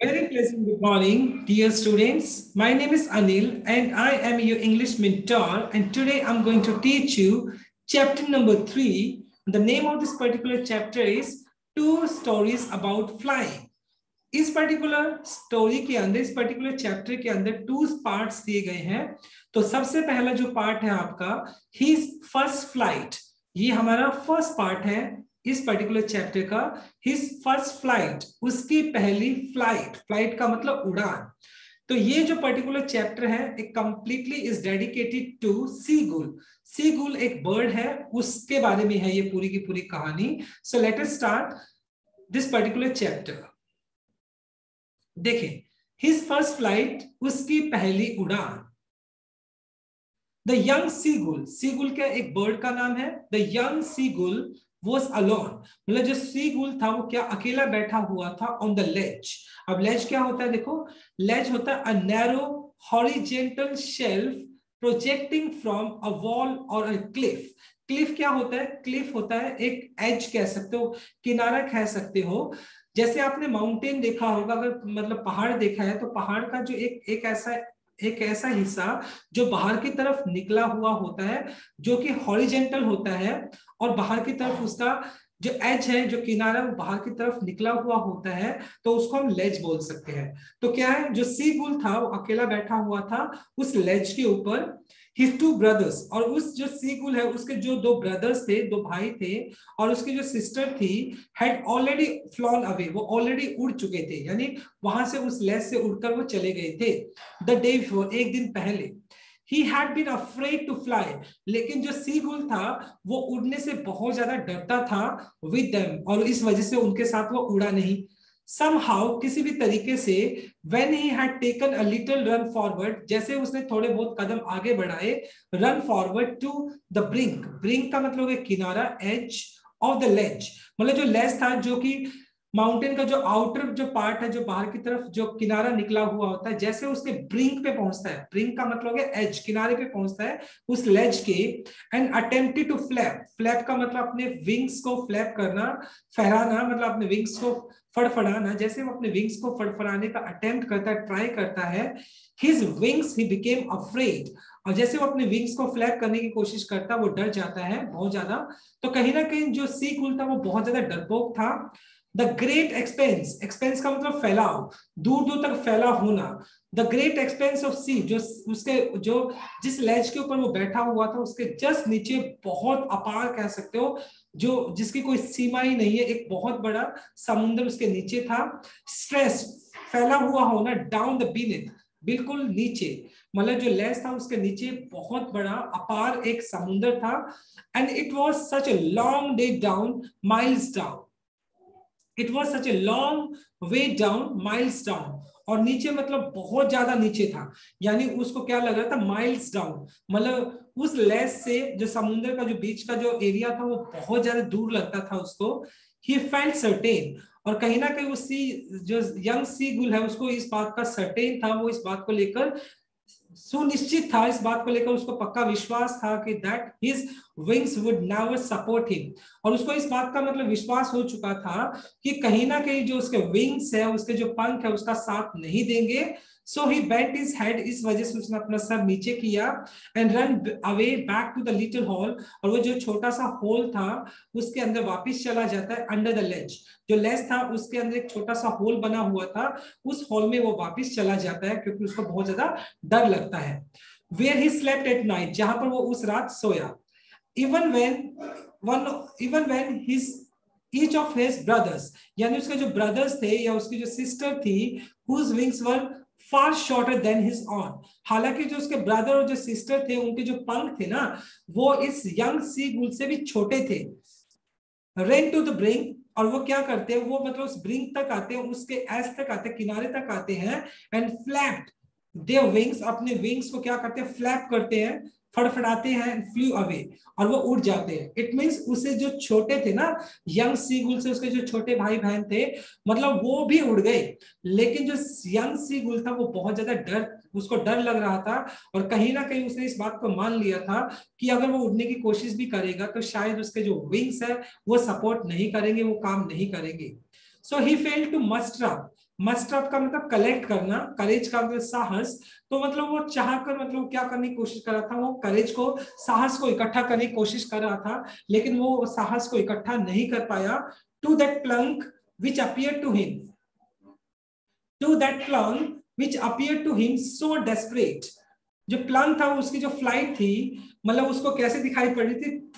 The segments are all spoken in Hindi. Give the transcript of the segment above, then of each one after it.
Very pleasant good morning, dear students. My name is Anil and I am your English mentor. And today I'm going to teach you chapter number 3. The name of this particular chapter is Two Stories About Flying. इस पर्टिकुलर स्टोरी के अंदर, इस पर्टिकुलर चैप्टर के अंदर 2 पार्ट्स दिए गए हैं। तो सबसे पहला जो पार्ट है आपका हिज फर्स्ट फ्लाइट, ये हमारा फर्स्ट पार्ट है इस पर्टिकुलर चैप्टर का। हिज फर्स्ट फ्लाइट, उसकी पहली फ्लाइट, फ्लाइट का मतलब उड़ान। तो ये जो पर्टिकुलर चैप्टर है एक completely is dedicated to seagull. Seagull एक बर्ड है, उसके बारे में है ये पूरी की पूरी कहानी। So let us start this particular chapter. देखें, हिज फर्स्ट फ्लाइट, उसकी पहली उड़ान। द यंग सीगुल, सीगुल क्या एक बर्ड का नाम है। The young seagull was alone, मतलब जो सीगुल था वो क्या अकेला बैठा हुआ था ऑन द लेज। अब लेज क्या होता है, देखो लेज होता है a narrow horizontal shelf projecting from a wall और अ क्लिफ। क्लिफ क्या होता है, क्लिफ होता है एक एज कह सकते हो, किनारा कह सकते हो। जैसे आपने माउंटेन देखा होगा, अगर मतलब पहाड़ देखा है तो पहाड़ का जो एक ऐसा हिस्सा जो बाहर की तरफ निकला हुआ होता है, जो कि हॉरिजेंटल होता है, और बाहर की तरफ उसका जो एज है, जो किनारा वो बाहर की तरफ निकला हुआ होता है, तो उसको हम लेज बोल सकते हैं। तो क्या है, जो सीगुल था वो अकेला बैठा हुआ था उस लेज के ऊपर। हिज टू ब्रदर्स, और उस जो सीगुल है उसके जो 2 ब्रदर्स थे, 2 भाई थे, और उसकी जो सिस्टर थी, हैड ऑलरेडी फ्लॉन अवे, वो ऑलरेडी उड़ चुके थे, यानी वहां से उस लेज से उड़कर वो चले गए थे। द डे बिफोर, एक दिन पहले। He had been afraid to fly, लेकिन जो सीगुल था वो उड़ने से बहुत ज्यादा डरता था with them, और इस वजह से उनके साथ वो उड़ा नहीं। Somehow, किसी भी तरीके से, when he had taken a little run forward, जैसे उसने थोड़े बहुत कदम आगे बढ़ाए, run forward to the brink, brink का मतलब है किनारा, edge of the ledge, मतलब जो लेज था, जो कि माउंटेन का जो आउटर जो पार्ट है, जो बाहर की तरफ जो किनारा निकला हुआ होता है, जैसे उसके ब्रिंक पे पहुंचता है, ब्रिंक का मतलब है एज, किनारे पे पहुंचता है उस लेज के, and attempted to flap, flap का मतलब अपने विंग्स को फ्लैप करना, फहराना, मतलब अपने विंग्स को फड़फड़ाना। जैसे वो अपने विंग्स को फड़फड़ाने का अटेम्प्ट करता है, ट्राई करता है, his wings he became afraid, और जैसे वो अपने विंग्स को फ्लैप करने की कोशिश करता है वो डर जाता है बहुत ज्यादा। तो कहीं ना कहीं जो सीगुल था वो बहुत ज्यादा डरपोक था। द ग्रेट एक्सपेंस, एक्सपेंस का मतलब फैलाव, दूर दूर तक फैला होना। द ग्रेट एक्सपेंस ऑफ सी, जो उसके जो जिस लेज के ऊपर वो बैठा हुआ था उसके जस्ट नीचे बहुत अपार कह सकते हो, जो जिसकी कोई सीमा ही नहीं है, एक बहुत बड़ा समुद्र उसके नीचे था। स्ट्रेस, फैला हुआ होना, डाउन द बीनेथ, बिल्कुल नीचे, मतलब जो लेज था उसके नीचे बहुत बड़ा अपार एक समुद्र था। And it was such a long day down, miles down, it was such a long way down, miles down, और नीचे मतलब बहुत ज्यादा नीचे था, यानी उसको क्या लग रहा था, माइल्स डाउन, मतलब उस लेज से जो समुद्र का जो बीच का जो एरिया था वो बहुत ज्यादा दूर लगता था उसको। ही फेल्ट सर्टेन, और कहीं ना कहीं उसी जो यंग सीगुल है उसको इस बात का सर्टेन था, वो इस बात को लेकर सुनिश्चित था, इस बात को लेकर उसको पक्का विश्वास था कि that his wings would never support him, और उसको इस बात का मतलब विश्वास हो चुका था कि कहीं ना कहीं जो उसके विंग्स है, उसके जो पंख है, उसका साथ नहीं देंगे। So he bent his head, इस वजह से उसने अपना सर नीचे किया, and ran away back to the little hole, और वो जो छोटा सा होल था उसके अंदर वापस चला जाता है, अंडर द लेज, जो लेज था उसके अंदर एक छोटा सा होल बना हुआ था, उस होल में वो वापस चला जाता है क्योंकि उसको बहुत ज्यादा डर लगता है। Where he slept at night, जहां पर वो उस रात सोया। Even when his each of his brothers, यानी उसके जो ब्रदर्स थे या उसकी जो सिस्टर थी, whose wings were far shorter than his own, हालांकि जो उसके ब्रदर और जो सिस्टर थे उनके जो पंख थे ना वो इस यंग सीगुल से भी छोटे थे। रेन टू द ब्रिंक, और वो क्या करते हैं, वो मतलब उस ब्रिंक तक आते हैं, उसके एज तक आते हैं, किनारे तक आते हैं, एंड फ्लैप्ड देयर विंग्स, अपने विंग्स को क्या करते हैं, फ्लैप करते हैं, फड़फड़ाते हैं, फ्लू अवे, और वो उड़ जाते हैं। इट मींस उसे जो छोटे थे ना, यंग सीगुल से उसके जो छोटे भाई बहन थे, मतलब वो भी उड़ गए, लेकिन जो यंग सीगुल था वो बहुत ज्यादा उसको डर लग रहा था, और कहीं ना कहीं उसने इस बात को मान लिया था कि अगर वो उड़ने की कोशिश भी करेगा तो शायद उसके जो विंग्स है वो सपोर्ट नहीं करेंगे, वो काम नहीं करेंगे। So he failed to muster up, muster up का मतलब कलेक्ट करना, करेज का मतलब साहस, तो मतलब वो चाहकर मतलब क्या करने की कोशिश कर रहा था, वो करेज को, साहस को इकट्ठा करने की कोशिश कर रहा था, लेकिन वो साहस को इकट्ठा नहीं कर पाया। To that plank which appear to him, to that plank which appear to him so desperate, जो प्लंक था उसकी जो फ्लाइट थी, मतलब उसको कैसे दिखाई पड़ रही थी,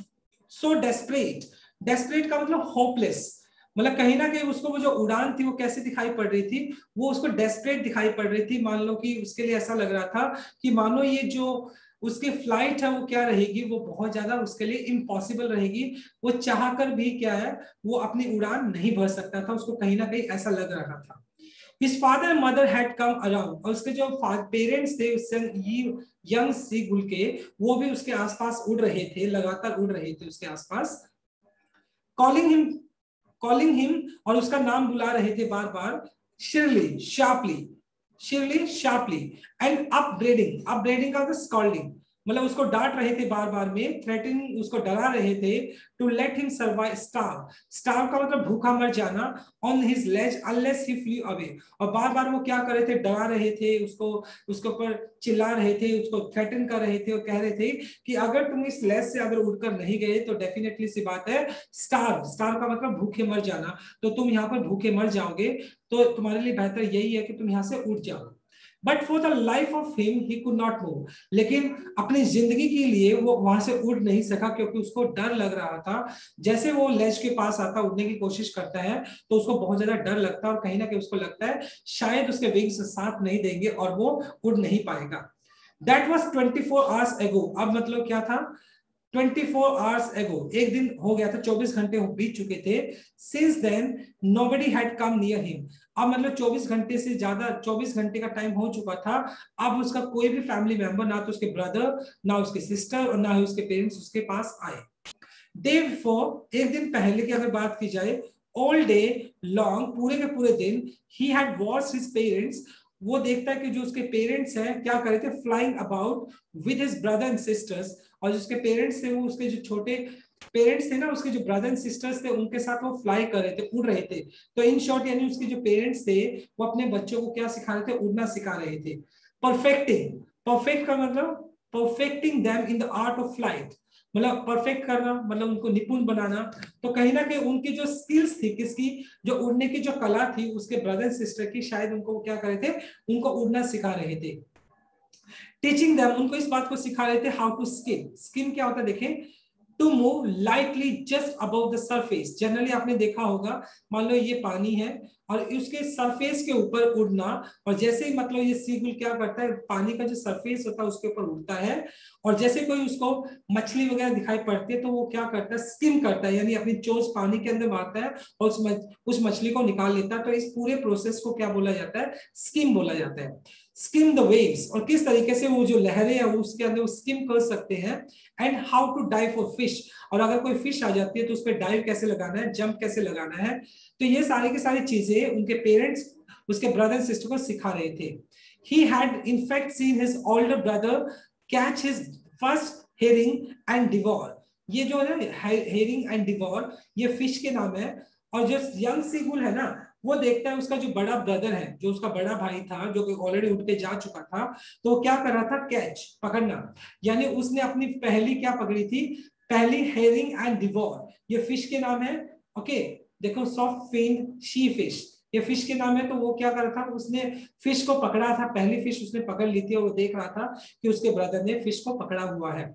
सो डेस्परेट, डेस्परेट का मतलब होपलेस, मतलब कहीं ना कहीं उसको वो जो उड़ान थी वो कैसे दिखाई पड़ रही थी, वो उसको डेस्परेट दिखाई पड़ रही थी। मान लो कि उसके लिए ऐसा लग रहा था कि मानो ये जो उसकी फ्लाइट है वो क्या रहेगी, वो बहुत ज्यादा उसके लिए इम्पॉसिबल रहेगी, वो चाहकर भी क्या है वो अपनी उड़ान नहीं भर सकता था, उसको कहीं ना कहीं ऐसा लग रहा था। His father and mother had come around, और उसके जो पेरेंट्स थे उससे यंग सीगुल के, वो भी उसके आसपास उड़ रहे थे, लगातार उड़ रहे थे उसके आसपास। कॉलिंग हिम, कॉलिंग हिम, और उसका नाम बुला रहे थे बार बार, शिरली शार्पली, शिरली शार्पली, एंड अपब्रेडिंग, अपब्रेडिंग का स्कॉल्डिंग, मतलब उसको डांट रहे थे बार बार में, थ्रेटनिंग उसको डरा रहे थे, to let him survive starve, starve का मतलब भूखा मर जाना, on his ledge unless he flee away, और बार बार वो क्या कर रहे थे, डरा रहे थे उसको, उसके ऊपर चिल्ला रहे थे, उसको थ्रेटन कर रहे थे और कह रहे थे कि अगर तुम इस लेज से अगर उड़कर नहीं गए तो डेफिनेटली सी बात है स्टार्व, स्टार्व का मतलब भूखे मर जाना, तो तुम यहाँ पर भूखे मर जाओगे, तो तुम्हारे लिए बेहतर यही है कि तुम यहाँ से उठ जाओ। But for the life of him he could not move, लेकिन अपनी जिंदगी के लिए वो वहां से उड़ नहीं सका, क्योंकि उसको डर लग रहा था। जैसे वो लेज के पास आता, उड़ने की कोशिश करता है, तो उसको बहुत ज्यादा डर लगता है, और कहीं ना कहीं उसको लगता है शायद उसके विंग्स साथ नहीं देंगे और वो उड़ नहीं पाएगा। दैट वॉज 24 आवर्स एगो, अब मतलब क्या था, 24 आवर्स एगो, एक दिन हो गया था, 24 घंटे बीत चुके थे। Since then nobody had come near him, अब मतलब 24 घंटे से ज्यादा, 24 घंटे का टाइम हो चुका था, अब उसका कोई भी फैमिली मेंबर, ना तो उसके ब्रदर, ना उसके सिस्टर, और ना ही उसके पेरेंट्स उसके पास आए। डे बिफोर, एक दिन पहले की अगर बात की जाए, ऑल डे लॉन्ग, पूरे के पूरे दिन, he had watched his parents, वो देखता है कि जो उसके पेरेंट्स हैं क्या कर रहे थे, flying about with his brother and sisters, और जिसके पेरेंट्स थे वो उसके जो छोटे पेरेंट्स थे ना, उसके जो ब्रदर एंड सिस्टर्स थे उनके साथ वो फ्लाई कर रहे थे, उड़ रहे थे। तो इन शॉर्ट यानी उसके जो पेरेंट्स थे वो अपने बच्चों को क्या सिखा रहे थे, उड़ना सिखा रहे थे। परफेक्टिंग, परफेक्ट का मतलब perfecting them in the art of flight, मतलब परफेक्ट करना मतलब उनको निपुण बनाना। तो कहीं ना कहीं उनकी जो स्किल्स थी, किसकी, जो उड़ने की जो कला थी उसके ब्रदर सिस्टर की, शायद उनको क्या कर रहे थे, उनको उड़ना सिखा रहे थे। टीचिंग देम, उनको इस बात को सिखा रहे थे, हाउ टू स्किम, स्किम क्या होता है देखें, to move lightly just above the surface, generally आपने देखा होगा, मान लो ये पानी है और उसके सरफेस के ऊपर उड़ना, और जैसे ही मतलब ये सीगुल क्या करता है, पानी का जो सरफेस होता है उसके ऊपर उड़ता है, और जैसे कोई उसको मछली वगैरह दिखाई पड़ती है तो वो क्या करता है, स्किम करता है, यानी अपनी चोंच पानी के अंदर मारता है और उस मछली को निकाल लेता है। तो इस पूरे प्रोसेस को क्या बोला जाता है, स्किम बोला जाता है। स्किम द वेव्स, और किस तरीके से वो जो लहरें हैं उसके अंदर स्किम कर सकते हैं। And how to dive for fish, और अगर कोई फिश आ जाती है तो उस पर डाइव कैसे लगाना है, जंप कैसे लगाना है। तो ये सारी की सारी चीजें उनके पेरेंट्स उसके ब्रदर सिस्टर को सिखा रहे थे। He had in fact seen his older brother catch his first herring and devour, ये जो है ना हेरिंग एंड डिवोर, ये फिश के नाम है। और जो यंग सीगुल है ना, वो देखता है उसका जो बड़ा ब्रदर है, जो उसका बड़ा भाई था, जो कि ऑलरेडी उठ के जा चुका था, तो वो क्या कर रहा था, कैच, पकड़ना, यानी उसने अपनी पहली क्या पकड़ी थी, पहली हेरिंग एंड डिवोर, ये फिश के नाम है। ओके, देखो सॉफ्ट फिन शी फिश, ये फिश के नाम है। तो वो क्या कर रहा था, उसने फिश को पकड़ा था, पहली फिश उसने पकड़ ली थी, और वो देख रहा था कि उसके ब्रदर ने फिश को पकड़ा हुआ है।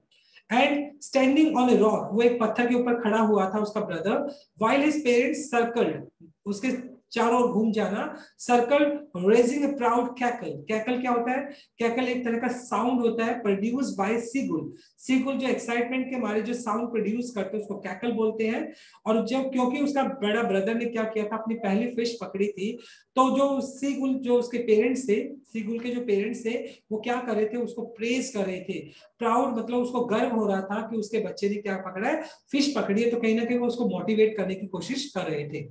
And standing on a rock, वो एक पत्थर के ऊपर खड़ा हुआ था उसका brother, while his parents circled, उसके चारों ओर घूम जाना, सर्कल, रेजिंग ए प्राउड कैकल, कैकल क्या होता है, कैकल एक तरह का साउंड होता है प्रोड्यूस बाय सीगुल, सीगुल जो एक्साइटमेंट के मारे जो साउंड प्रोड्यूस करते हैं उसको कैकल बोलते हैं। और जब क्योंकि उसका बड़ा ब्रदर ने क्या किया था, अपनी पहली फिश पकड़ी थी, तो जो सीगुल जो उसके पेरेंट्स थे, सीगुल के जो पेरेंट्स थे वो क्या कर रहे थे, उसको प्रेज कर रहे थे। प्राउड मतलब उसको गर्व हो रहा था कि उसके बच्चे ने क्या पकड़ा है, फिश पकड़ी है, तो कहीं ना कहीं वो उसको मोटिवेट करने की कोशिश कर रहे थे।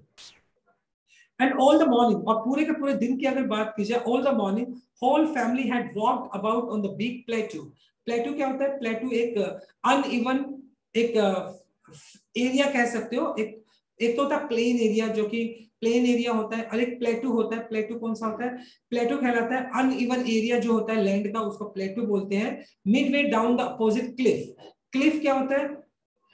एंड ऑल द मॉर्निंग, और पूरे के पूरे दिन की अगर बात की जाए, all the morning whole family had walked about on the big plateau. Plateau क्या होता है, प्लेटू एक अनइवन एक एरिया कह सकते हो, एक एक तो होता प्लेन एरिया जो कि प्लेन एरिया होता है, और एक प्लेटू होता है। प्लेटू कौन सा होता है? प्लेटू कहलाता है अनइवन एरिया जो होता है लैंड का, उसको प्लेटू बोलते हैं। Midway down the opposite Cliff. Cliff क्या होता है?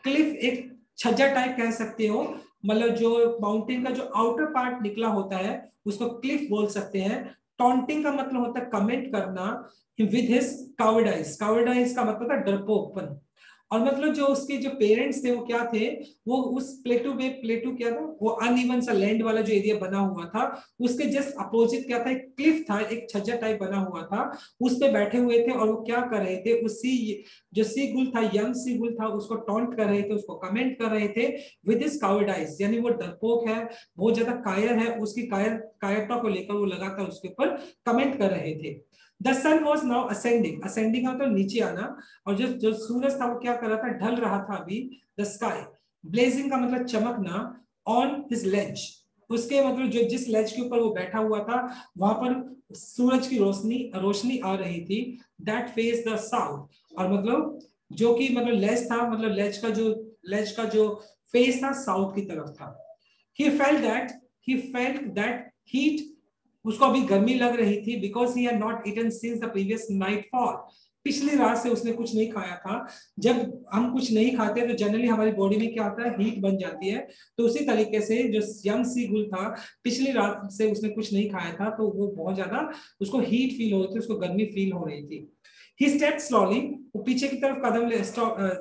क्लिफ एक छज्जा टाइप कह सकते हो, मतलब जो माउंटेन का जो आउटर पार्ट निकला होता है उसको क्लिफ बोल सकते हैं। टॉन्टिंग का मतलब होता है कमेंट करना। विद हिज कावर्डाइज, कावर्डाइज का मतलब है डरपोकपन। और मतलब जो उसके जो पेरेंट्स थे वो क्या थे, वो उस प्लेटू में, प्लेटू क्या था, वो अनइवन सा लैंड वाला जो एरिया बना हुआ था उसके जस्ट अपोजिट क्या था, एक क्लिफ था, एक छज्जा टाइप बना हुआ था, उस पे बैठे हुए थे। और वो क्या कर रहे थे, उसी जो सीगुल था, यंग सीगुल था, उसको टॉन्ट कर रहे थे, उसको कमेंट कर रहे थे विद हिज कावर्डाइज, यानी वो डरपोक है, बहुत ज्यादा कायर है, उसकी कायरता को लेकर वो लगातार उसके ऊपर कमेंट कर रहे थे। The sun was now ascending, ascending का मतलब नीचे आना, और जो जो सूरज था वो क्या कर रहा था, ढल रहा था अभी। The sky, blazing का मतलब चमकना, on his ledge, उसके मतलब जो जिस लेज के ऊपर वो बैठा हुआ था वहां पर सूरज की रोशनी आ रही थी। That face the south, और मतलब जो कि मतलब लेज था, मतलब लेज का जो फेस था साउथ की तरफ था। He felt that heat, उसको अभी गर्मी लग रही थी, because he had not eaten since the previous nightfall, पिछली रात से उसने कुछ नहीं खाया था। जब हम कुछ नहीं खाते तो जनरली हमारी बॉडी में क्या होता है, हीट बन जाती है। तो उसी तरीके से जो यंग सीगुल था, पिछली रात से उसने कुछ नहीं खाया था, तो वो बहुत ज्यादा उसको हीट फील हो रही थी, उसको गर्मी फील हो रही थी। He stepped slowly, वो पीछे की तरफ कदम ले,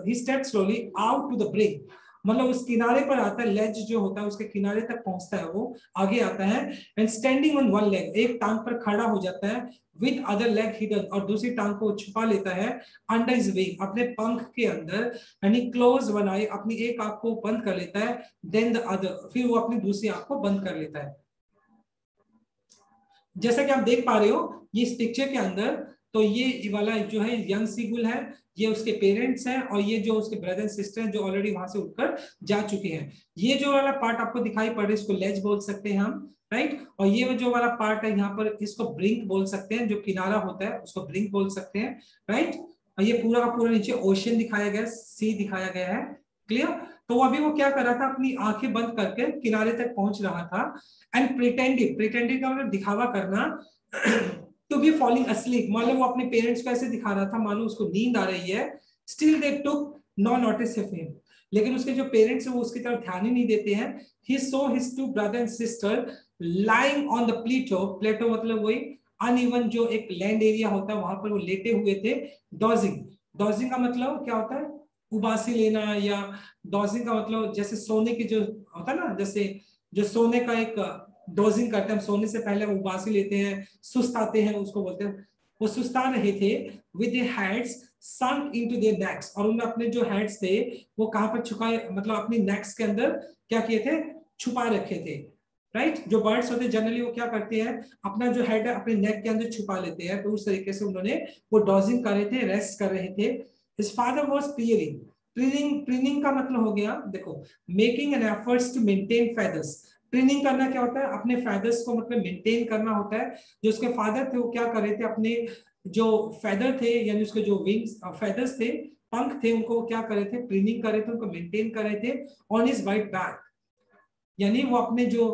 he stepped slowly out to the brink, मतलब उस किनारे पर आता है, लेज जो होता है उसके किनारे तक पहुंचता है, वो आगे आता है। And standing on one leg, एक टांग पर खड़ा हो जाता है। विद अदर लेग हिडन, और दूसरी टांग को छुपा लेता है अंडर हिज विंग, अपने पंख के अंदर। एंड ही क्लोज वन आई, अपनी एक आंख को बंद कर लेता है। देन द अदर, फिर वो अपनी दूसरी आंख को बंद कर लेता है। जैसा कि आप देख पा रहे हो ये इस पिक्चर के अंदर, तो ये वाला जो है यंग सीगुल है, ये उसके पेरेंट्स हैं, और ये जो उसके ब्रदर एंड सिस्टर हैं जो ऑलरेडी वहां से उठकर जा चुके हैं। ये जो वाला पार्ट आपको दिखाई पड़ रहा है इसको लेज बोल सकते हैं हम, राइट। और ये जो वाला पार्ट है यहाँ पर, इसको ब्रिंक बोल सकते हैं, जो किनारा होता है उसको ब्रिंक बोल सकते हैं, राइट। और ये पूरा का पूरा नीचे ओशियन दिखाया गया है, सी दिखाया गया है, क्लियर। तो अभी वो क्या कर रहा था, अपनी आंखें बंद करके किनारे तक पहुंच रहा था। एंड प्रिटेंडिंग का मतलब दिखावा करना, टू बी फॉलिंग अस्लीप, मतलब वो अपने पेरेंट्स को ऐसे दिखा रहा था मानो उसको नींद आ रही है। Still they took no notice of him, लेकिन उसके जो पेरेंट्स है वो उसकी तरफ ध्यान ही नहीं देते हैं। He saw his two brother and sister lying on the plateau, plateau मतलब वही अनइवन जो एक लैंड एरिया होता है वहां पर वो लेटे हुए थे। डॉजिंग, डॉजिंग का मतलब क्या होता है, उबासी लेना, या डॉजिंग का मतलब जैसे सोने की जो होता है ना, जैसे जो सोने का एक डोजिंग करते हैं, सोने से पहले उबासी लेते हैं, सुस्ताते हैं, उसको बोलते हैं। वो सुस्ता रहे थे with their heads sunk into their necks, और उन्होंने अपने जो हेड्स थे वो कहां पर छुपाए, मतलब अपनी नेक्स के अंदर क्या किए थे, छुपा रखे थे, राइट। जो बर्ड्स होते हैं जनरली वो क्या करते हैं, अपना जो हेड है अपने नेक के अंदर छुपा लेते हैं, तो उस तरीके से उन्होंने वो डॉजिंग कर रहे थे, रेस्ट कर रहे थे। His father was preening, preening का मतलब हो गया, देखो, making an efforts to maintain feathers. Preening करना क्या होता है, अपने फेदर्स को मतलब मेंटेन करना होता है। जो उसके फादर थे वो क्या कर रहे थे, अपने जो फेदर थे यानी उसके जो विंग्स फेदर्स थे, पंख थे, उनको क्या कर रहे थे, प्रीनिंग कर रहे थे, उनको मेंटेन कर रहे थे ऑन हिज वाइट बैक, यानी वो अपने जो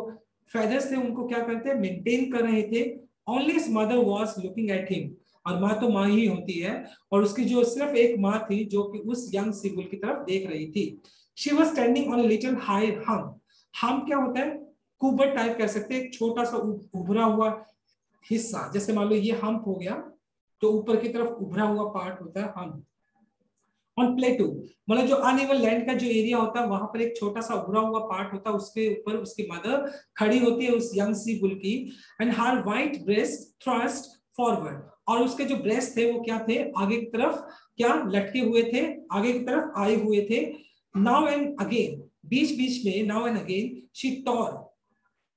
फेदर्स थे उनको क्या करते, मेंटेन कर रहे थे। Only his mother was looking at him, और माँ तो माँ ही होती है, और उसकी जो सिर्फ एक माँ थी जो कि उस यंग सीगुल की तरफ देख रही थी। She was standing on a little high hump, hump क्या होता है, कुबर टाइप कह सकते हैं, एक छोटा सा उभरा हुआ हिस्सा, जैसे मान लो ये हम्प हो गया, तो ऊपर की तरफ उभरा हुआ पार्ट होता है हम्प। ऑन प्लेटू मतलब जो अनइवन लैंड का जो एरिया होता है वहां पर एक छोटा सा उभरा हुआ पार्ट होता है, उसके ऊपर उसकी मदर खड़ी होती है उस यंग सीगुल की। And her white breast thrust forward, और उसके जो ब्रेस्ट थे वो क्या थे, आगे की तरफ क्या लटके हुए थे, आगे की तरफ आए हुए थे। नाउ एंड अगेन, बीच बीच में, now and again she tore,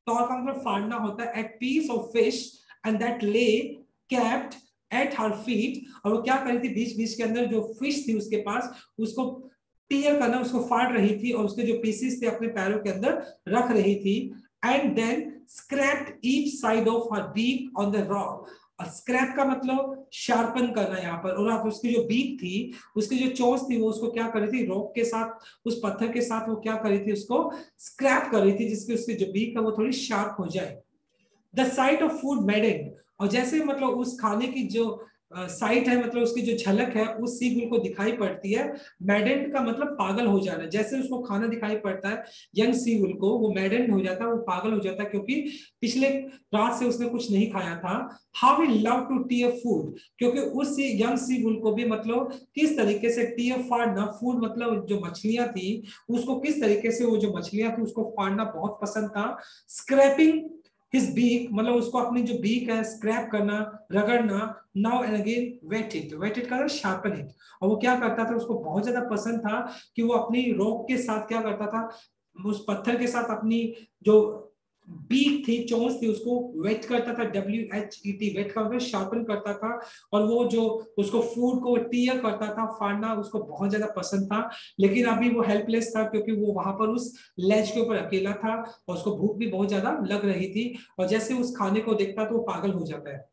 tore का मतलब फाड़ना होता है, at piece of fish and that lay capped at her feet, और वो क्या कर रही थी, बीच बीच के अंदर जो फिश थी उसके पास, उसको टीयर करना, उसको फाड़ रही थी, और उसके जो पीसेस थे अपने पैरों के अंदर रख रही थी। And then scraped each side of her beak on the rock, scrape का मतलब शार्पन करना यहाँ पर। और आप उसकी जो बीक थी, उसकी जो चोंच थी, वो उसको क्या कर रही थी, रॉक के साथ, उस पत्थर के साथ वो क्या कर रही थी, उसको स्क्रैप कर रही थी, जिसकी उसकी जो बीक है वो थोड़ी शार्प हो जाए। द साइट ऑफ फूड मेडेड, और जैसे मतलब उस खाने की जो साइट है, मतलब उसकी जो झलक है उस सीगुल को दिखाई पड़ती है। मैडेंट का मतलब पागल हो जाना, जैसे उसको खाना दिखाई पड़ता है यंग सीगुल को, वो मैडेंट हो जाता है, वो पागल हो जाता है, क्योंकि पिछले रात से उसने कुछ नहीं खाया था। How he love to tear food, क्योंकि उस यंग सीगुल को भी मतलब किस तरीके से टीयर फाड़ना, फूड मतलब जो मछलियां थी, उसको किस तरीके से वो जो मछलियां थी उसको फाड़ना बहुत पसंद था। स्क्रैपिंग हिज बीक, मतलब उसको अपनी जो बीक है स्क्रैप करना, रगड़ना। Now and again whet it, whet it का शार्पन इट। और वो क्या करता था, उसको बहुत ज्यादा पसंद था कि वो अपनी रॉक के साथ क्या करता था, उस पत्थर के साथ अपनी जो बीक थी, चोंच थी, उसको वेट करता था, WHET, वेट का मतलब शार्पन करता था। और वो जो उसको फूड को टीयर करता था, फाड़ना उसको बहुत ज्यादा पसंद था। लेकिन अभी वो हेल्पलेस था, क्योंकि वो वहां पर उस लेज के ऊपर अकेला था, और उसको भूख भी बहुत ज्यादा लग रही थी, और जैसे उस खाने को देखता तो वो पागल हो जाता है।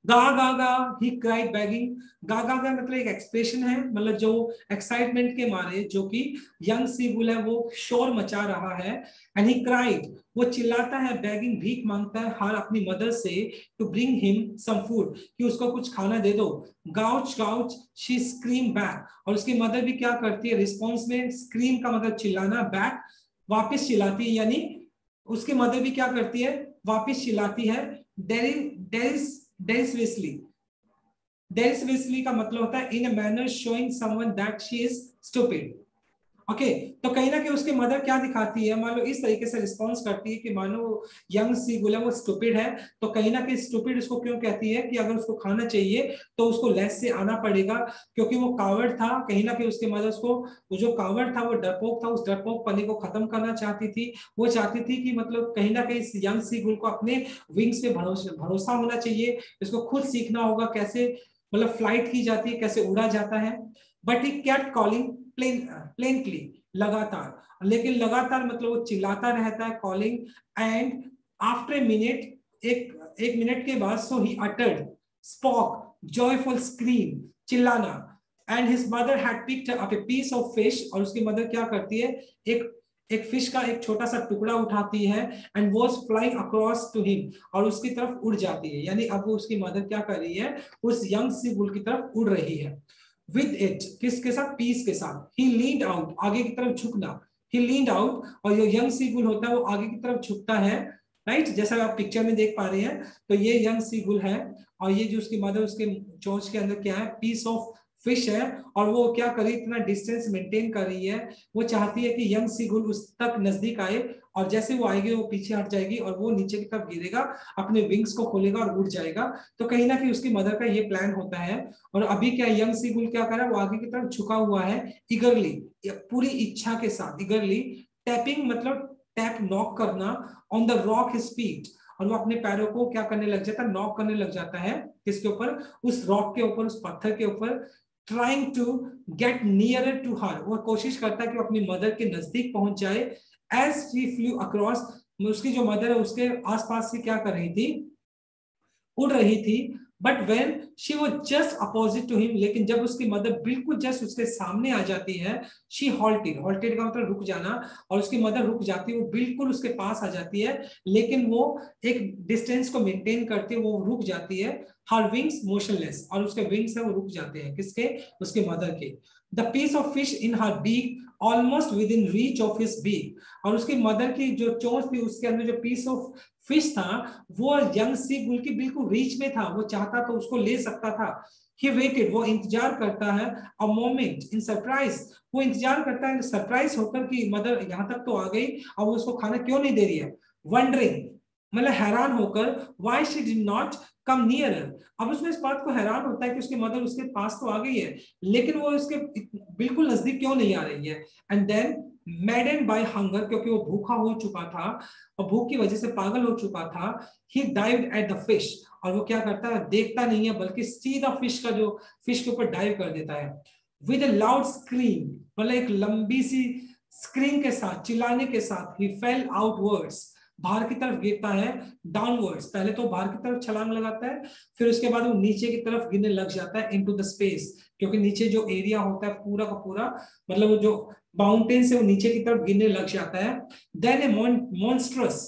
गा गा गा ही क्राइड बैगिंग, गा गा गा मतलब एक एक्सप्रेशन है, मतलब जो एक्साइटमेंट के मारे जो कि यंग सीगुल है वो शोर मचा रहा है। एंड ही क्राइड, वो चिल्लाता है, बैगिंग भीख मांगता है, हर अपनी मदर से to bring him some food, कि उसको कुछ खाना दे दो। गाउच गाउच शी स्क्रीम बैक, और उसकी मदर भी क्या करती है रिस्पॉन्स में, स्क्रीम का मतलब चिल्लाना, बैक वापस चिल्लाती है, यानी उसकी मदर भी क्या करती है, वापस चिल्लाती है। डेरिसवियसली, डेरिसवियसली का मतलब होता है in a manner showing someone that she is stupid. Okay, तो कहीं ना कहीं उसकी मदर क्या दिखाती है, मान लो इस तरीके से रिस्पॉन्स करती है कि मानो यंग सीगुल है वो स्टूपिड है, तो कहीं ना कहीं स्टूपिड उसको क्यों कहती है, कि अगर उसको खाना चाहिए तो उसको लेस से आना पड़ेगा, क्योंकि वो कावर्ड था। कहीं ना कहीं उसकी मदर उसको, वो जो कावर्ड था, वो डरपोक था, उस डरपोक पने को खत्म करना चाहती थी। वो चाहती थी कि मतलब कहीं ना कहीं इस यंग सीगुल को अपने विंग्स पे भरोसा होना चाहिए, इसको खुद सीखना होगा कैसे मतलब फ्लाइट की जाती है, कैसे उड़ा जाता है। But he kept calling plainly, लगातार, लेकिन लगातार मतलब वो चिल्लाता रहता है, calling. And after a minute, एक मिनट के बाद, so he uttered, spoke, joyful scream, चिल्लाना। And his mother had picked up a piece of fish, और उसकी मदर क्या करती है, एक एक फिश का एक छोटा सा टुकड़ा उठाती है, and was flying across to him, और उसकी तरफ उड़ जाती है। यानी अब वो उसकी मदर क्या कर रही है, उस यंग सी बुल की तरफ उड़ रही है। विद इट, किसके साथ, पीस के साथ। ही लीन्ड आउट, आगे की तरफ झुकना, ही लीन्ड आउट, और जो यंग सीगुल होता है वो आगे की तरफ झुकता है, राइट, जैसा आप पिक्चर में देख पा रहे हैं। तो ये यंग सीगुल है, और ये जो उसकी मदर उसके चोंच के अंदर क्या है, पीस ऑफ फिश है, और वो क्या करी, इतना डिस्टेंस मेंटेन कर रही है। वो चाहती है कि यंग सीगुल उस तक नजदीक आए, और जैसे वो आएगी वो पीछे हट जाएगी, और वो नीचे की तरफ गिरेगा, अपने विंग्स को खोलेगा और उड़ जाएगा। तो कहीं ना कहीं उसकी मदर का ये प्लान होता है। और अभी क्या यंग सीगुल क्या कर रहा है, वो आगे की तरफ झुका हुआ है, इगरली, पूरी इच्छा के साथ, इगरली टैपिंग मतलब टैप, नॉक करना, on the rock his feet, और वो अपने पैरों को क्या करने लग जाता है, नॉक करने लग जाता है, किसके ऊपर, उस रॉक के ऊपर, उस पत्थर के ऊपर। Trying to get nearer to her, वो कोशिश करता है कि वो अपनी मदर के नजदीक पहुंच जाए। एज शी फ्लू अक्रॉस, उसकी जो मदर है उसके आसपास से क्या कर रही थी, उड़ रही थी। But when she was just opposite to him, लेकिन जब उसकी मदर बिल्कुल जस्ट उसके सामने आ जाती है, शी हॉल्टेड, हॉल्टेड का मतलब रुक जाना, और उसकी मदर रुक जाती है, वो बिल्कुल उसके पास आ जाती है, लेकिन वो एक डिस्टेंस को मेंटेन करती है, वो रुक जाती है। हर विंग्स मोशनलेस, और उसके विंग्स है वो रुक जाते हैं, किसके, उसके मदर के। The piece of fish in her beak almost within reach of his beak, और उसकी मदर की जो चोंच थी उसके अंदर जो पीस ऑफ फिश था वो यंग सी गुल की बिल्कुल रीच में था, वो चाहता तो उसको ले सकता था। He waited, वो इंतजार करता है, a moment in surprise, वो इंतजार करता है सरप्राइज होकर कि मदर यहाँ तक तो आ गई, अब वो उसको खाना क्यों नहीं दे रही है। Wondering, मतलब हैरान होकर, why she did not come nearer, अब उसमें इस बात को हैरान होता है कि उसकी मदर उसके पास तो आ गई है, लेकिन वो उसके बिल्कुल नजदीक क्यों नहीं आ रही है। And then madden by hunger, क्योंकि वो भूखा हो चुका था और भूख की वजह से पागल हो चुका था, ही डाइव्ड एट द फिश, और वो क्या करता है, देखता नहीं है बल्कि सीधा फिश का जो फिश के ऊपर डाइव कर देता है। विद अ लाउड स्क्रीम, मतलब एक लंबी सी स्क्रीम के साथ, चिल्लाने के साथ, ही फेल आउटवर्ड्स, बाहर की तरफ गिरता है डाउनवर्ड्स। पहले तो बाहर की तरफ छलांग लगाता है, फिर उसके बाद वो नीचे की तरफ गिरने लग जाता है इनटू द स्पेस, क्योंकि नीचे जो एरिया होता है पूरा का पूरा, मतलब वो जो माउंटेन से वो नीचे की तरफ गिरने लग जाता है। देन ए मॉन्स्ट्रस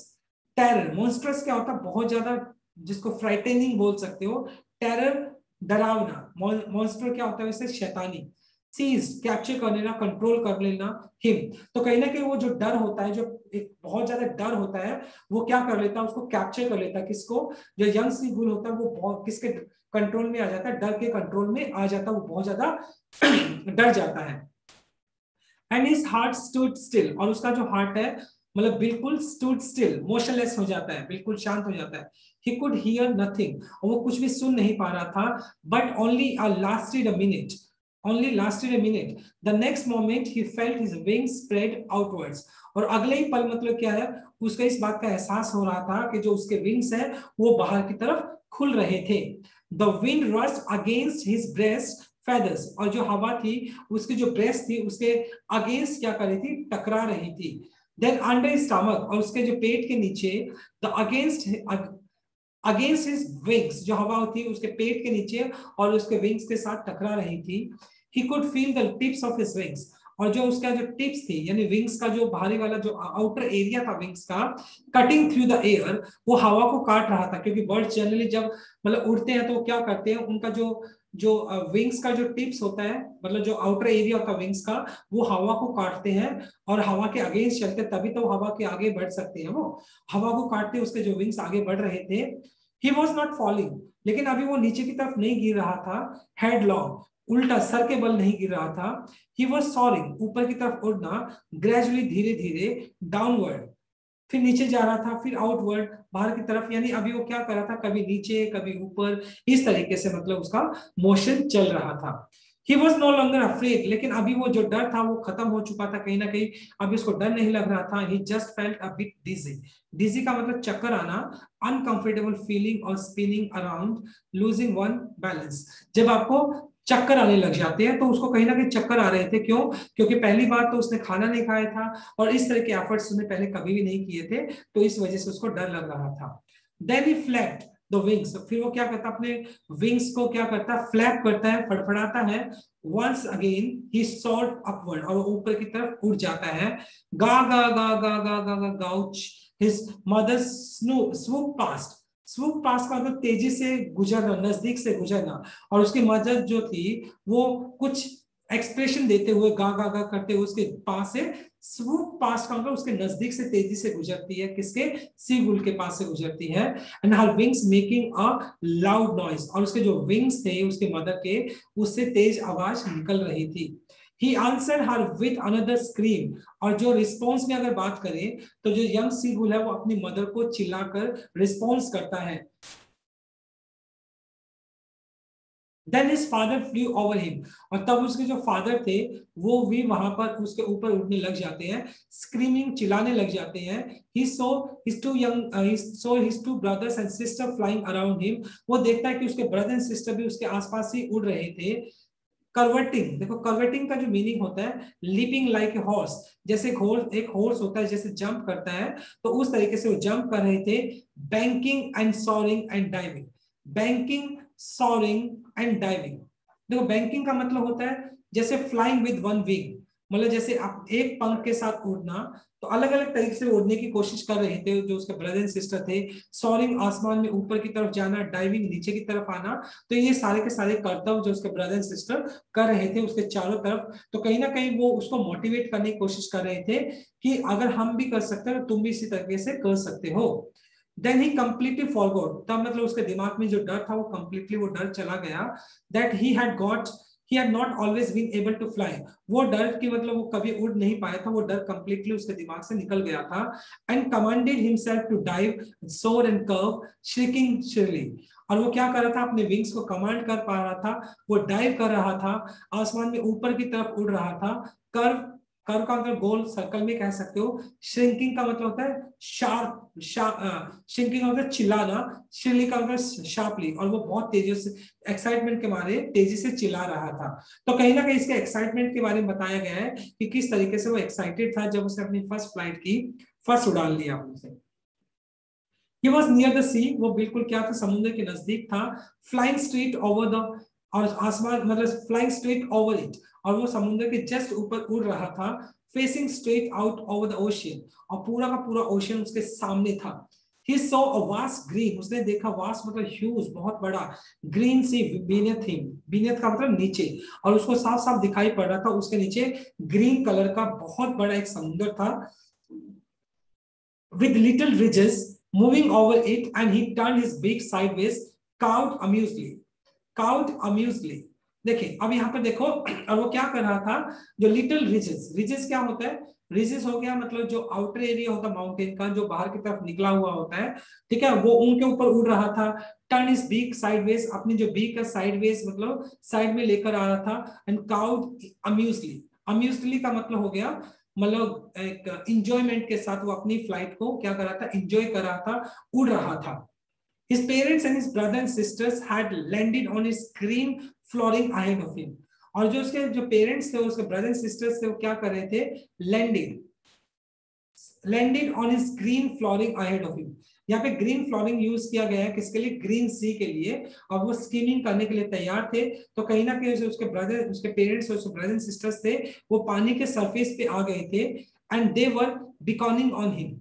टेरर, मॉन्स्ट्रस क्या होता है, बहुत ज्यादा, जिसको फ्राइटेनिंग बोल सकते हो, टेरर डरावना, मॉन्स्टर क्या होता है वैसे शैतानी, सीज कैप्चर कर लेना, कंट्रोल कर लेना हिम। तो कहीं ना कहीं वो जो डर होता है, जो एक बहुत ज्यादा डर होता है, वो क्या कर लेता है, उसको कैप्चर कर लेता है। किसको, जो यंग सी गुल होता है वो बहुत किसके कंट्रोल में आ जाता है, डर के कंट्रोल में आ जाता है, वो बहुत ज्यादा डर जाता है। And his heart stood still, और उसका जो हार्ट है मतलब बिल्कुल स्टूड स्टिल, मोशनलेस हो जाता है, बिल्कुल शांत हो जाता है। ही कुड हियर नथिंग, और वो कुछ भी सुन नहीं पा रहा था, but only lasted a minute, only lasted a minute. The next moment he felt his wings spread outwards. और अगले ही पल मतलब क्या है, उसका इस बात का एहसास हो रहा था कि जो उसके विंग्स हैं वो बाहर की तरफ खुल रहे थे। The wind rushed against his breast feathers, और जो हवा थी उसकी जो ब्रेस्ट थी उसके अगेंस्ट क्या कर रही थी, टकरा रही थी। Then under his stomach, और उसके जो पेट के नीचे, the अगेंस्ट हिज विंग्स, जो हवा होती है उसके पेट के नीचे और उसके विंग्स के साथ टकरा रही थी। He could feel the tips of his wings, और जो उसका जो टिप्स थी यानी विंग्स का जो बाहरी वाला जो आउटर एरिया था विंग्स का, कटिंग थ्रू द एयर, वो हवा को काट रहा था। क्योंकि बर्ड्स जनरली जब मतलब उड़ते हैं तो क्या करते हैं, उनका जो जो विंग्स का जो टिप्स होता है, मतलब जो आउटर एरिया होता है विंग्स का, वो हवा को काटते हैं और हवा के अगेंस्ट चलते, तभी तो हवा के आगे बढ़ सकते हैं। वो हवा को काटते उसके जो विंग्स आगे बढ़ रहे थे। He was not falling, लेकिन अभी वो नीचे की तरफ नहीं गिर रहा था, हेडलॉन्ग, उल्टा सर के बल नहीं गिर रहा था। He was soaring, ऊपर की तरफ उड़ना, ग्रेजुअली धीरे धीरे, डाउनवर्ड, फिर नीचे जा रहा था, फिर आउटवर्ड, बाहर की तरफ, यानी अभी वो क्या कर रहा था, कभी नीचे कभी ऊपर, इस तरीके से मतलब उसका मोशन चल रहा था। He was no longer afraid, लेकिन अभी वो जो डर था वो खत्म हो चुका था कहीं ना कहीं, अभी उसको डर नहीं लग रहा था। He just felt a bit dizzy. Dizzy का मतलब चक्कर आना, uncomfortable feeling और spinning around, losing one balance. जब आपको चक्कर आने लग जाते हैं तो उसको कहीं ना कहीं चक्कर आ रहे थे, क्यों, क्योंकि पहली बार तो उसने खाना नहीं खाया था और इस तरह के एफर्ट्स उसने पहले कभी भी नहीं किए थे, तो इस वजह से उसको डर लग रहा था। Then he flapped the wings, फिर वो क्या करता है, अपने विंग्स को क्या करता है, फ्लैप करता है, फड़फड़ाता है। Once again he soared upward, और ऊपर की तरफ उड़ जाता है। गा गा गा गा गा गा गा गाउच, his mother swoop past, swoop pass का मतलब तेजी से गुजरना, नजदीक से गुजरना, और उसकी मदद जो थी वो कुछ एक्सप्रेशन देते हुए गा गा गा करते हुए उसके पास से स्वूप पास का मतलब उसके नजदीक से तेजी से गुजरती है, किसके, सीगुल के पास से गुजरती है। And her wings making a loud noise, और उसके जो विंग्स थे उसके मदर के, उससे तेज आवाज निकल रही थी। He answered her with another scream, और जो रिस्पॉन्स में अगर बात करें तो जो यंग सीगुल है वो अपनी मदर को चिल्लाकर रिस्पॉन्स करता है। Then his father flew over him, और तब उसके जो फादर थे वो भी वहां पर उसके ऊपर उड़ने लग जाते हैं, स्क्रीमिंग, चिल्लाने लग जाते हैं। He saw his two brothers and sister flying around him, वो देखता है कि उसके ब्रदर एंड सिस्टर भी उसके आसपास ही उड़ रहे थे। कर्वेटिंग, देखो कर्वेटिंग का जो मीनिंग होता है, लीपिंग लाइक ए हॉर्स, जैसे एक हॉर्स होता है जैसे जंप करता है, तो उस तरीके से वो जंप कर रहे थे। Banking and soaring and diving, banking, soaring and diving. देखो बैंकिंग का मतलब होता है जैसे फ्लाइंग विद वन विंग, मतलब जैसे आप एक पंख के साथ उड़ना, तो अलग अलग तरीके से उड़ने की कोशिश कर रहे थे जो उसके ब्रदर एंड सिस्टर थे। सॉरिंग, आसमान में ऊपर की तरफ जाना, डाइविंग, नीचे की तरफ आना, तो ये सारे के सारे कर्तव्य जो उसके ब्रदर एंड सिस्टर कर रहे थे उसके चारों तरफ, तो कहीं ना कहीं वो उसको मोटिवेट करने की कोशिश कर रहे थे कि अगर हम भी कर सकते हैं तो तुम भी इसी तरीके से कर सकते हो। देन ही कंप्लीटली फॉरगॉट, तब मतलब उसके दिमाग में जो डर था वो कंप्लीटली वो डर चला गया। That he had not always been able to fly, वो डर की मतलब वो कभी उड़ नहीं पाया था, वो डर कंप्लीटली उसके दिमाग से निकल गया था। And commanded himself to dive, soar and curve, shrieking shrilly, और वो क्या कर रहा था, अपने विंग्स को कमांड कर पा रहा था, वो डाइव कर रहा था, आसमान में ऊपर की तरफ उड़ रहा था। कर्व, कर्व का मतलब गोल, सर्कल में कह सकते हो। श्रिंकिंग का मतलब होता है शार्प, श्रिंकिंग का मतलब चिल्लाना, श्रिली का मतलब शार्पली, और वो बहुत तेजी से, एक्साइटमेंट के मारे तेजी से चिल्ला रहा था। तो कहीं ना कहीं इसके एक्साइटमेंट के बारे में बताया गया है कि किस तरीके से वो एक्साइटेड था जब उसने अपनी फर्स्ट फ्लाइट की, फर्स्ट उड़ान लिया उनसे। He was near the sea, वो बिल्कुल क्या था, समुद्र के नजदीक था. Flying straight over the, और आसमान मतलब flying straight over it, और वो समुद्र के जस्ट ऊपर उड़ रहा था. Facing straight out over the ocean, और पूरा का पूरा ओशन उसके सामने था. He saw a vast green, उसने देखा vast मतलब huge, बहुत बड़ा, green sea beneath him, beneath का मतलब नीचे, और उसको साफ साफ दिखाई पड़ रहा था उसके नीचे ग्रीन कलर का बहुत बड़ा एक समुद्र था. With little ridges moving over it, and he turned his beak sideways, cawed amusedly. देखिए अब यहाँ पर देखो, और वो क्या कर रहा था, जो लिटिल रिजेस, रिजेस क्या होता है, रिजेस हो गया मतलब जो आउटर एरिया होता है माउंटेन का, जो बाहर की तरफ निकला हुआ होता है, ठीक है, वो उनके ऊपर उड़ रहा था. टर्न इज बीक साइडवेज, अपनी जो बीक है साइडवेज मतलब साइड में लेकर आ रहा था. एंड काउड अम्यूजली, अम्यूजली का मतलब हो गया मतलब एक इंजॉयमेंट के साथ वो अपनी फ्लाइट को क्या कर रहा था, इंजॉय कर रहा था, उड़ रहा था. His parents and his brothers and sisters had landed on his green flooring ahead of him. और जो उसके जो पेरेंट्स थे, उसके ब्रदर एंड सिस्टर्स थे, वो क्या कर रहे थे, landed on his green flooring ahead of him. यहाँ पे ग्रीन फ्लोरिंग यूज किया गया है किसके लिए, ग्रीन सी के लिए, और वो स्कीमिंग करने के लिए तैयार थे. तो कहीं ना कहीं उसके ब्रदर, उसके पेरेंट्स और ब्रदर एंड सिस्टर्स थे, वो पानी के सरफेस पे आ गए थे. And they were beckoning on him.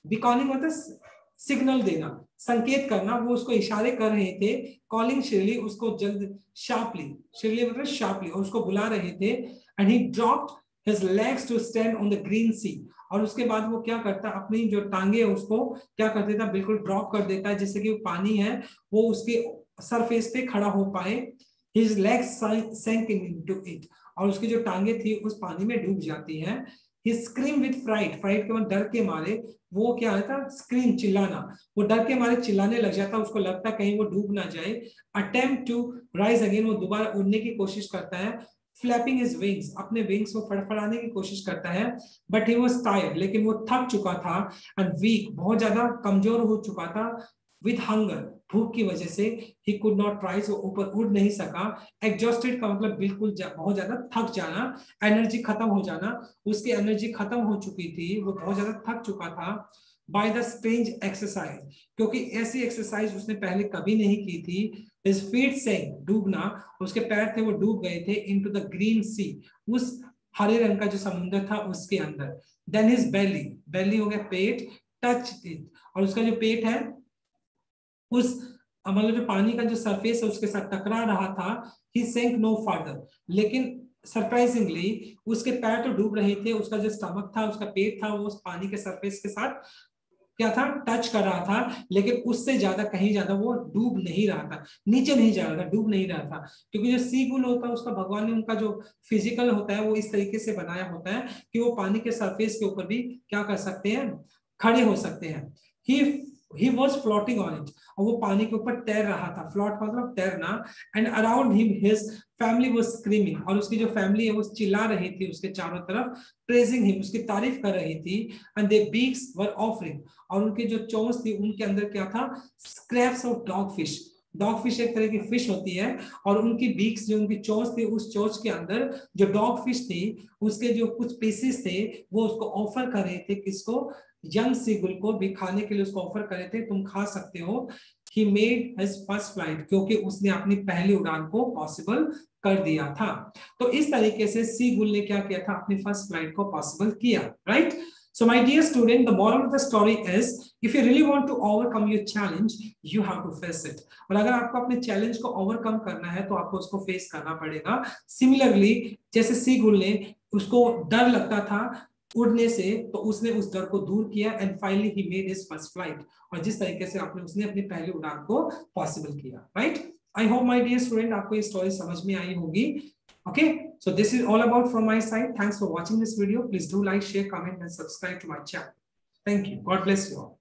Beckoning मतलब सिग्नल देना, संकेत करना, वो उसको इशारे कर रहे थे. कॉलिंग शिरली, उसको जल्द, शार्पली, शिरली मतलब शार्पली, और उसको बुला रहे थे. And he dropped his legs to stand on the green sea. और उसके बाद वो क्या करता, अपनी जो टांगे है उसको क्या कर देता, बिल्कुल ड्रॉप कर देता है, जिससे कि वो पानी है वो उसके सरफेस पे खड़ा हो पाए. His legs sank into it, और उसकी जो टांगे थी उस पानी में डूब जाती हैं. He screamed with fright, fright के मतलब डर के मारे, वो क्या था, स्क्रीम, चिल्लाना, वो डर के मारे चिल्लाने लग जाता, उसको लगता कहीं वो डूब ना जाए. अटेम्प्ट टू राइज अगेन, वो दोबारा उड़ने की कोशिश करता है. फ्लैपिंग हिज विंग्स, अपने विंग्स को फड़फड़ाने की कोशिश करता है. बट ही वाज टायर्ड, लेकिन वो थक चुका था. एंड वीक, बहुत ज्यादा कमजोर हो चुका था. विद हंगर, भूख की वजह से. ही कुड नॉट राइज, वो ऊपर उड़ नहीं सका. एग्जॉस्टेड का मतलब बिल्कुल बहुत ज्यादा थक जाना, एनर्जी खत्म हो जाना. उसकी एनर्जी खत्म हो चुकी थी, वो बहुत ज्यादा थक चुका था. बाय द स्ट्रेंज एक्सरसाइज, क्योंकि ऐसी एक्सरसाइज उसने पहले कभी नहीं की थी. His feet sank, डूबना, उसके पैर थे वो डूब गए थे. into the green sea, उस हरे रंग का जो समुद्र था उसके अंदर. Then his belly, belly हो गया पेट, touch it, और उसका जो पेट है उस मतलब जो पानी का जो सरफेस है उसके साथ टकरा रहा था. He sank no further, लेकिन सरप्राइजिंगली उसके पैर तो डूब रहे थे, उसका जो स्टमक था, उसका पेट था, वो उस पानी के सरफेस के साथ क्या था, टच कर रहा था. लेकिन उससे ज्यादा, कहीं ज्यादा वो डूब नहीं रहा था, नीचे नहीं जा रहा था, डूब नहीं रहा था. क्योंकि जो सी गुल होता है उसका भगवान ने उनका जो फिजिकल होता है वो इस तरीके से बनाया होता है कि वो पानी के सरफेस के ऊपर भी क्या कर सकते हैं, खड़े हो सकते हैं. He was floating on it, और वो पानी के ऊपर तैर रहा था. फ्लोट मतलब तैरना. And around him his family was screaming, और उसकी जो फैमिली है वो चिल्ला रही थी उसके चारों तरफ. प्रेजिंग हिम, उसकी तारीफ कर रही थी. And they beaks were offering, और उनकी जो चोंच थी उनके अंदर क्या था, scraps of dog fish. Dog fish एक तरह की फिश होती है, और उनकी बीक्स, जो उनकी चोंच थी, उस चोंच के अंदर जो डॉग फिश थी उसके जो कुछ पीसेस थे वो उसको ऑफर कर रहे थे. किसको, यंग सीगुल को भी खाने के लिए उसको ऑफर करे थे, तुम खा सकते हो. He made his first flight, क्योंकि उसने अपनी पहली उड़ान को पॉसिबल कर दिया था. तो इस तरीके से सीगुल ने क्या किया था, अपनी फर्स्ट फ्लाइट को पॉसिबल किया. Right. So my dear student, the moral of the story is, if you really want to overcome your challenge, you have to face it. और अगर आपको अपने चैलेंज को ओवरकम करना है तो आपको उसको फेस करना पड़ेगा. सिमिलरली जैसे सीगुल ने, उसको डर लगता था उड़ने से, तो उसने उस डर को दूर किया. And finally he made his first flight, और जिस तरीके से उसने अपनी पहली उड़ान को पॉसिबल किया. Right. I hope my dear student आपको ये स्टोरी समझ में आई होगी. Okay, so this is all about from my side. Thanks for watching this video. Please do like, share, comment and subscribe to my channel. Thank you. God bless you all.